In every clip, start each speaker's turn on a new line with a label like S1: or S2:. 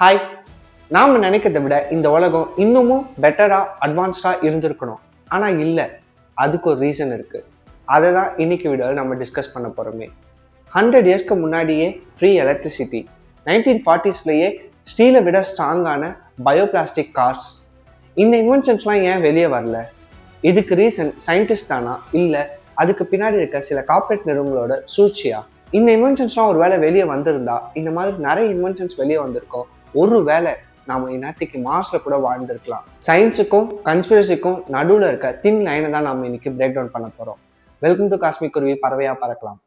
S1: Hi. நாம் நினைக்கிறத விட இந்த உலகம் இன்னமும் பெட்டராக அட்வான்ஸ்டாக இருந்திருக்கணும். ஆனால் இல்லை, அதுக்கு ஒரு ரீசன் இருக்குது. அதை தான் இன்னைக்கு வீடியோவில் நம்ம டிஸ்கஸ் பண்ண போகிறோமே. 100 இயர்ஸ்க்கு முன்னாடியே ஃப்ரீ எலக்ட்ரிசிட்டி, 1940ஸ்லேயே ஸ்டீலை விட ஸ்ட்ராங்கான பயோபிளாஸ்டிக் கார்ஸ். இந்த இன்வென்ஷன்ஸ்லாம் ஏன் வெளியே வரல? இதுக்கு ரீசன் சயின்டிஸ்ட் தானா, இல்லை அதுக்கு பின்னாடி இருக்க சில கார்ப்பரேட் நிறுவனங்களோட சூழ்ச்சியா? இந்த இன்வென்ஷன்ஸ்லாம் ஒரு வேளை வெளியே வந்திருந்தா இந்த மாதிரி நிறைய இன்வென்ஷன்ஸ் வெளியே வந்திருக்கோம். ஒரு வேளை நாம இந்நேரத்துக்கு மார்ஸ்ல கூட வாழ்ந்திருக்கலாம். சயின்ஸுக்கும் கன்ஸ்பிரசிக்கும் நடுவில் இருக்க தின் லைனை தான் நாம இன்னைக்கு பிரேக் டவுன் பண்ண போறோம். வெல்கம் டு காஸ்மிக் குருவி, பறவையா பறக்கலாம்.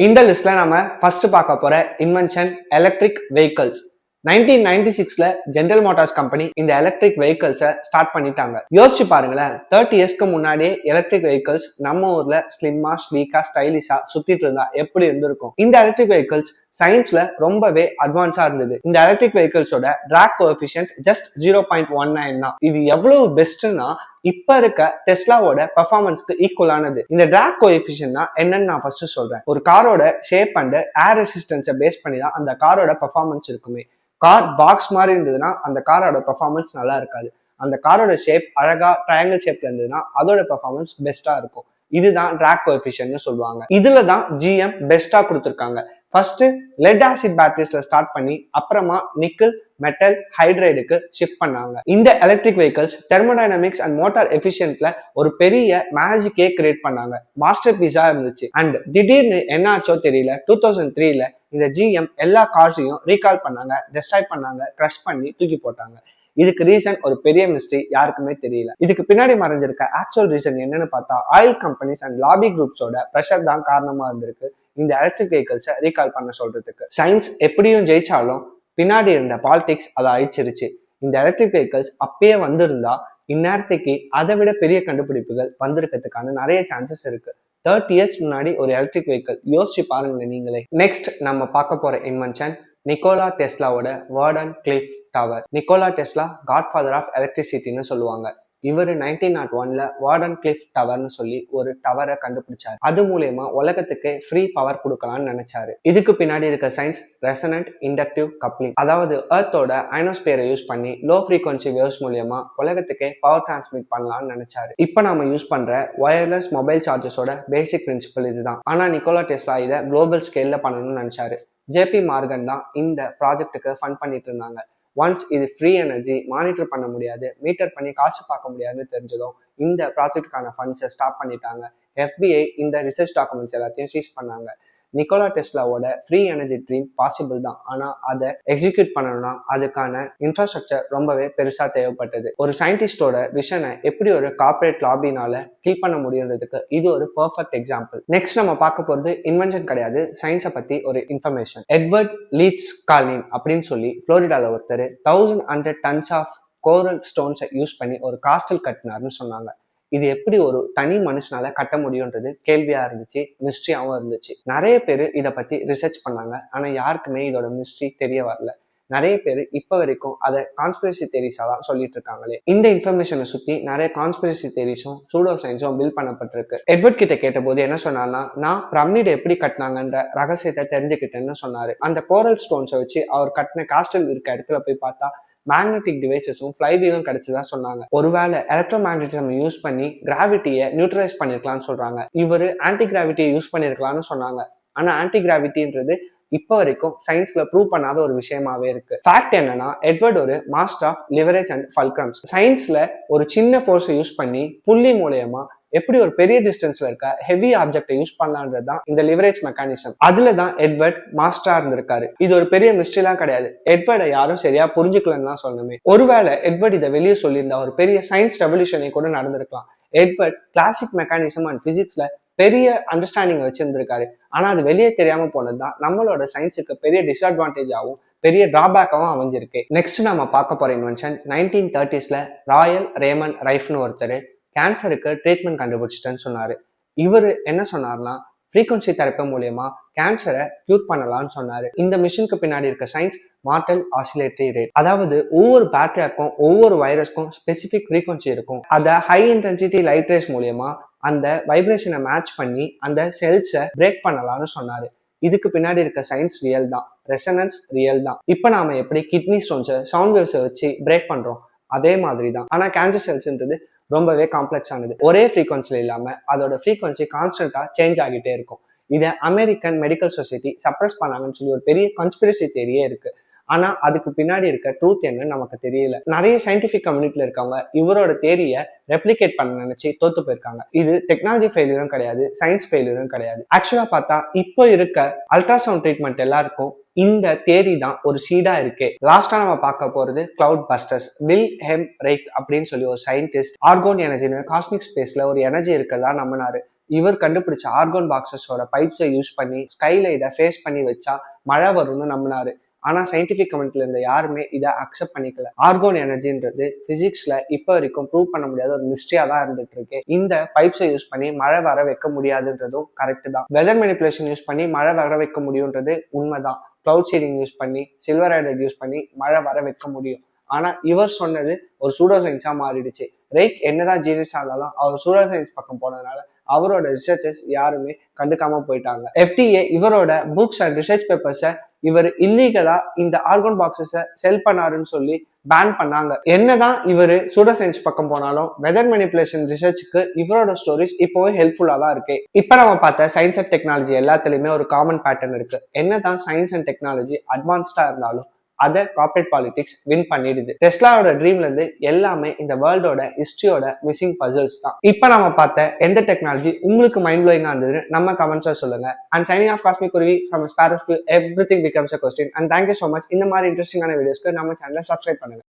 S1: இந்த லிஸ்ட்ல நம்ம ஃபர்ஸ்ட் பார்க்க போற இன்வென்ஷன் எலக்ட்ரிக் வெஹிக்கல்ஸ். 1996ல ஜெனரல் மோட்டார்ஸ் கம்பெனி இந்த எலக்ட்ரிக் வெஹிக்கல்ஸை ஸ்டார்ட் பண்ணிட்டாங்க. யோசிச்சு பாருங்களேன், 30 இயர்ஸ்க்கு முன்னாடியே எலக்ட்ரிக் வெஹிக்கல்ஸ் நம்ம ஊர்ல ஸ்லிம்மா, ஸ்லீக்கா, ஸ்டைலிஷா சுத்திட்டு இருந்தா எப்படி இருந்திருக்கும்? இந்த எலக்ட்ரிக் வெஹிக்கல்ஸ் சயின்ஸ்ல ரொம்பவே அட்வான்ஸா இருந்தது. இந்த எலக்ட்ரிக் வெஹிக்கல்ஸோட டிராக் கோஎஃபிஷியன்ட் ஜஸ்ட் 0.19 தான். இது எவ்வளவு பெஸ்ட்னா இப்ப இருக்க டெஸ்லாவோட பெர்ஃபார்மன்ஸ்க்கு ஈக்குவலானது. இந்த டிராக் கோஎஃபிஷியன்ட்னா என்னன்னு நான் ஃபர்ஸ்ட் சொல்றேன். ஒரு காரோட ஷேப் அண்ட் ஏர் ரெசிஸ்டன்ஸை பேஸ் பண்ணி தான் அந்த காரோட பெர்ஃபார்மன்ஸ் இருக்குமே. கார் பாக்ஸ் மாதிரி இருந்ததுன்னா அந்த காரோட பெர்ஃபார்மன்ஸ் நல்லா இருக்காது. அந்த காரோட ஷேப் அழகா ட்ரையாங்கிள் ஷேப்ல இருந்ததுன்னா அதோட பெர்ஃபார்மன்ஸ் பெஸ்டா இருக்கும். இதுதான் டிராக் கோஎஃபிஷியன்ட்னு சொல்லுவாங்க. இதுல தான் GM பெஸ்டா கொடுத்துருக்காங்க. ஃபர்ஸ்ட் லெட் ஆசிட் பேட்டரிஸ்ல ஸ்டார்ட் பண்ணி அப்புறமா நிக்கல், மெட்டல் ஹைட்ரைடுக்கு ஷிஃப்ட் பண்ணாங்க. இந்த electric vehicles thermodynamics and motor எஃபிஷியன்ட்ல ஒரு பெரிய மேஜிக்கே கிரியேட் பண்ணாங்க. மாஸ்டர் பீஸா இருந்துச்சு. அண்ட் திடீர்னு என்ன ஆச்சோ தெரியல, 2003ல இந்த GM எல்லா கார்ஸையும் ரீகால் பண்ணாங்க, டெஸ்ட்ராய் பண்ணாங்க, கிரஷ் பண்ணி தூக்கி போட்டாங்க. இதுக்கு ரீசன் ஒரு பெரிய மிஸ்ட்ரி, யாருக்குமே தெரியல. இதுக்கு பின்னாடி மறைஞ்சிருக்க ஆக்சுவல் ரீசன் என்னன்னு பார்த்தா ஆயில் கம்பெனிஸ் அண்ட் லாபி குரூப்ஸோட ப்ரெஷர் தான் காரணமா இருந்திருக்கு இந்த எலக்ட்ரிக் வெஹிக்கல்ஸை ரீகால் பண்ண சொல்றதுக்கு. சயின்ஸ் எப்படியும் ஜெயிச்சாலும் பின்னாடி இருந்த பாலிடிக்ஸ் அதை அழிச்சிருச்சு. இந்த எலக்ட்ரிக் வெஹிக்கல்ஸ் அப்பயே வந்திருந்தா இந்நேரத்துக்கு அதை விட பெரிய கண்டுபிடிப்புகள் வந்திருக்கிறதுக்கான நிறைய சான்சஸ் இருக்கு. 30 இயர்ஸ் முன்னாடி ஒரு எலக்ட்ரிக் வெஹிக்கல், யோசிச்சு பாருங்களேன் நீங்களே. நெக்ஸ்ட் நம்ம பார்க்க போற இன்வென்ஷன் நிக்கோலா டெஸ்லாவோட Wardenclyffe tower. Nikola Tesla godfather of எலக்ட்ரிசிட்டின்னு சொல்லுவாங்க. இவர் 1901ல வார்டன் கிளிஃப் டவர்னு சொல்லி ஒரு டவரை கண்டுபிடிச்சாரு. அது மூலயமா உலகத்துக்கு ஃப்ரீ பவர் கொடுக்கலாம்னு நினைச்சாரு. இதுக்கு பின்னாடி இருக்க சயின்ஸ் ரெசனன்ட் இண்டக்டிவ் கப்ளிங், அதாவது எர்த்தோட அயனோஸ்பியரை யூஸ் பண்ணி லோ ஃப்ரீக்வன்சி வேவ்ஸ் மூலயமா உலகத்துக்கே பவர் டிரான்ஸ்மிட் பண்ணலாம்னு நினைச்சாரு. இப்போ நாம யூஸ் பண்ற வயர்லெஸ் மொபைல் சார்ஜஸோட பேசிக் பிரின்சிபல் இதுதான். ஆனா நிக்கோலா டெஸ்லா இதை குளோபல் ஸ்கேல்ல பண்ணணும்னு நினைச்சாரு. JP மார்கன் தான் இந்த ப்ராஜெக்டுக்கு ஃபண்ட் பண்ணிட்டு இருந்தாங்க. ஒன்ஸ் இது ஃப்ரீ எனர்ஜி மானிட்டர் பண்ண முடியாது, மீட்டர் பண்ணி காசு பார்க்க முடியாதுன்னு தெரிஞ்சதும் இந்த ப்ராஜெக்டுக்கான ஃபண்ட்ஸை ஸ்டாப் பண்ணிட்டாங்க. FBI இந்த ரிசர்ச் டாக்குமெண்ட்ஸ் எல்லாத்தையும் சீஸ் பண்ணாங்க. நிக்கோலா டெஸ்லாவோட ஃப்ரீ எனர்ஜி ட்ரீம் பாசிபிள் தான், ஆனா அதை எக்ஸிக்யூட் பண்ணணும்னா அதுக்கான இன்ஃப்ராஸ்ட்ரக்சர் ரொம்பவே பெருசா தேவைப்பட்டது. ஒரு சயின்டிஸ்டோட விஷனை எப்படி ஒரு கார்பரேட் லாபினால கில் பண்ண முடியுன்றதுக்கு இது ஒரு பெர்ஃபெக்ட் எக்ஸாம்பிள். நெக்ஸ்ட் நம்ம பார்க்க போறது இன்வென்ஷன் கிடையாது, சயின்ஸை பத்தி ஒரு இன்ஃபர்மேஷன். எட்வர்ட் லீட்ஸ் கால்னின் அப்படின்னு சொல்லி புளோரிடால ஒருத்தர் 1100 tons ஆஃப் கோரல் ஸ்டோன்ஸை யூஸ் பண்ணி ஒரு காஸ்டல் கட்டினார்னு சொன்னாங்க. இது எப்படி ஒரு தனி மனுஷனால கட்ட முடியும்ன்றது கேள்வியா இருந்துச்சு, மிஸ்ட்ரியாவும் இருந்துச்சு. நிறைய பேர் இதை பத்தி ரிசர்ச் பண்ணாங்க, ஆனா யாருக்குமே இதோட மிஸ்ட்ரி தெரிய வரல. நிறைய பேர் இப்ப வரைக்கும் அதை கான்ஸ்பிரசி தியரிஸா தான் சொல்லிட்டு இருக்காங்களே. இந்த இன்ஃபர்மேஷனை சுத்தி நிறைய கான்ஸ்பிரசி தியரிஸும் சூடோ சயின்ஸும் பில்ட் பண்ணப்பட்டிருக்கு. எட்வர்ட் கிட்ட கேட்ட போது என்ன சொன்னார்னா, நான் பிரமிட் எப்படி கட்டினாங்கன்ற ரகசியத்தை தெரிஞ்சுக்கிட்டேன்னு சொன்னாரு. அந்த கோரல் ஸ்டோன்ஸை வச்சு அவர் கட்டின காஸ்டல் இருக்க இடத்துல போய் பார்த்தா மேக்னெட்டிக் டிவைசஸும் ஃப்ளைவீலும் கிடைச்சதா சொன்னாங்க. ஒருவேளை எலக்ட்ரோ மேக்னெட்டிசம் யூஸ் பண்ணி கிராவிட்டியை நியூட்ரலைஸ் பண்ணிருக்கலாம்னு சொல்றாங்க. இவரு ஆன்டி கிராவிட்டியை யூஸ் பண்ணிருக்கலாம்னு சொன்னாங்க. ஆனா ஆன்டி கிராவிட்டின்றது இப்ப வரைக்கும் சயின்ஸ்ல ப்ரூவ் பண்ணாத ஒரு விஷயமாவே இருக்கு. ஃபேக்ட் என்னன்னா, எட்வர்ட் ஒரு மாஸ்டர் ஆஃப் லிவரேஜ் அண்ட் ஃபல்க்ரம்ஸ். சயின்ஸ்ல ஒரு சின்ன ஃபோர்ஸை யூஸ் பண்ணி புள்ளி மூலயமா எப்படி ஒரு பெரிய டிஸ்டன்ஸ்ல இருக்க ஹெவி ஆப்ஜெக்டை யூஸ் பண்ணலான்றதுதான் இந்த லிவரேஜ் மெக்கானிசம். அதுலதான் எட்வர்ட் மாஸ்டரா இருந்திருக்காரு. இது ஒரு பெரிய மிஸ்ட்ரிலாம் கிடையாது. எட்வர்டை யாரும் சரியா புரிஞ்சுக்கலன்னு தான் சொல்லணுமே. ஒருவேளை எட்வர்ட் இதை வெளியே சொல்லியிருந்தா ஒரு பெரிய சயின்ஸ் ரெவல்யூஷனை கூட நடந்திருக்கலாம். எட்வர்ட் கிளாசிக் மெக்கானிசம் அண்ட் பிசிக்ஸ்ல பெரிய அண்டர்ஸ்டாண்டிங் வச்சிருந்திருக்காரு. ஆனா அது வெளியே தெரியாம போனதுதான் நம்மளோட சயின்ஸுக்கு பெரிய டிஸ்அட்வான்டேஜாவும் பெரிய டிராபேக்காவும் அமைஞ்சிருக்கு. நெக்ஸ்ட் நம்ம பார்க்க போற இன்வென்ஷன் 1930ஸ்ல ராயல் ரேமன் ரைஃப்னு ஒருத்தர் கேன்சருக்கு ட்ரீட்மெண்ட் கண்டுபிடிச்சிட்டேன்னு சொன்னாரு. இவர் என்ன சொன்னார்னா, ஃப்ரீக்வன்சி தெரப்பி மூலியமா கேன்சரை கியூர் பண்ணலாம்னு சொன்னாரு. இந்த மிஷினுக்கு பின்னாடி இருக்க சயின்ஸ் மார்டல் ஆசிலேட்டரி ரேட். அதாவது ஒவ்வொரு பேக்டீரியாக்கும் ஒவ்வொரு வைரஸ்க்கும் ஸ்பெசிபிக் ஃப்ரீக்வன்சி இருக்கும். அதை ஹை இன்டென்சிட்டி லைட் ரேஸ் மூலியமா அந்த வைப்ரேஷனை மேட்ச் பண்ணி அந்த செல்ஸை பிரேக் பண்ணலாம்னு சொன்னாரு. இதுக்கு பின்னாடி இருக்க சயின்ஸ் ரியல் தான், ரெசனன்ஸ் ரியல் தான். இப்ப நாம எப்படி கிட்னி ஸ்டோன்ஸை சவுண்ட் வேவ்ஸை வச்சு பிரேக் பண்றோம், அதே மாதிரி தான். ஆனா கேன்சர் செல்ஸ்ன்றது ரொம்பவே காம்ப்ளெக்ஸ் ஆனது. ஒரே ஃப்ரீக்வன்சில இல்லாம அதோட ஃப்ரீக்வன்சி கான்ஸ்டன்டா சேஞ்ச் ஆகிட்டே இருக்கும். இதை அமெரிக்கன் மெடிக்கல் சொசைட்டி சப்ரஸ் பண்ணாங்கன்னு சொல்லி ஒரு பெரிய கன்ஸ்பிரசி தியரியே இருக்கு. ஆனா அதுக்கு பின்னாடி இருக்க ட்ரூத் என்னன்னு நமக்கு தெரியல. நிறைய சயின்டிபிக் கம்யூனிட்டில இருக்கவங்க இவரோட தேரியை ரெப்ளிகேட் பண்ண நினைச்சு தோத்து போயிருக்காங்க. இது டெக்னாலஜி ஃபெயிலியரும் கிடையாது, சயின்ஸ் ஃபெயிலியரும் கிடையாது. ஆக்சுவலா பார்த்தா இப்போ இருக்க அல்ட்ராசவுண்ட் ட்ரீட்மெண்ட் எல்லாருக்கும் இந்த தேரி தான் ஒரு சீடா இருக்கே. லாஸ்டா நம்ம பார்க்க போறது கிளவுட் பஸ்டர்ஸ். வில் ஹெம் ரெய்க் அப்படின்னு சொல்லி ஒரு சயின்டிஸ்ட் ஆர்கோன் எனர்ஜின்னு காஸ்மிக் ஸ்பேஸ்ல ஒரு எனர்ஜி இருக்கதா நம்பினாரு. இவர் கண்டுபிடிச்ச ஆர்கோன் பாக்ஸஸோட பைப்ஸை யூஸ் பண்ணி ஸ்கைல இதை ஃபேஸ் பண்ணி வச்சா மழை வரும்னு நம்பினாரு. ஆனா சயின்டிபிக் கம்யூனிட்டில இருந்த யாருமே இதை அக்செப்ட் பண்ணிக்கல. ஆர்கோன் எனர்ஜின்றது பிசிக்ஸ்ல இப்ப வரைக்கும் ப்ரூவ் பண்ண முடியாத ஒரு மிஸ்ட்ரியா தான் இருந்துட்டு இருக்கு. இந்த பைப்ஸை யூஸ் பண்ணி மழை வர வைக்க முடியாதுன்றதும் கரெக்ட் தான். வெதர் மேனிபுலேஷன் யூஸ் பண்ணி மழை வர வைக்க முடியும்ன்றது உண்மைதான். கிளவுட் சீடிங் யூஸ் பண்ணி, சில்வர் ஹைட்ரைட் யூஸ் பண்ணி மழை வர வைக்க முடியும். ஆனா இவர் சொன்னது ஒரு சூடோ சயின்ஸா மாறிடுச்சு. ரெய்க் என்னதான் ஜீனியஸா இருந்தாலும் அவர் சூடோ சயின்ஸ் பக்கம் போனதுனால அவரோட ரிசர்ச்சஸ் யாருமே கண்டுக்காம போயிட்டாங்க. FDA இவரோட புக்ஸ் அண்ட் ரிசர்ச் பேப்பர்ஸை இவர் இல்லீகலா இந்த ஆர்கன் பாக்ஸஸை செல் பண்ணாருன்னு சொல்லி பேன் பண்ணாங்க. என்னதான் இவரு சூடோ சயின்ஸ் பக்கம் போனாலும் வெதர் மேனிபுலேஷன் ரிசர்ச்சுக்கு இவரோட ஸ்டோரிஸ் இப்போவே ஹெல்ப்ஃபுல்லா தான் இருக்கு. இப்ப நம்ம பார்த்த சயின்ஸ் அண்ட் டெக்னாலஜி எல்லாத்துலயுமே ஒரு காமன் பேட்டர்ன் இருக்கு. என்னதான் சயின்ஸ் அண்ட் டெக்னாலஜி அட்வான்ஸ்டா இருந்தாலும் அதை கார்பரேட் பாலிடிக்ஸ் வின் பண்ணிடுது. டெஸ்லாவோட ட்ரீம்ல இருந்து எல்லாமே இந்த வேர்ல்டோட ஹிஸ்டரியோட மிஸ்ஸிங் பசில்ஸ் தான். இப்ப நம்ம பார்த்த எந்த டெக்னாலஜி உங்களுக்கு மைண்ட் ப்ளோயிங்கா இருந்தது நம்ம கமெண்ட்ஸ்ல சொல்லுங்க. அண்ட் சைனிங் ஆஃப் காஸ்மிக் குருவி from sparrows to everything becomes a question. And thank you so much. இந்த மாதிரி இன்ட்ரெஸ்டிங்கான வீடியோஸ்க்கு நம்ம சேனலை சப்ஸ்கிரைப் பண்ணுங்க.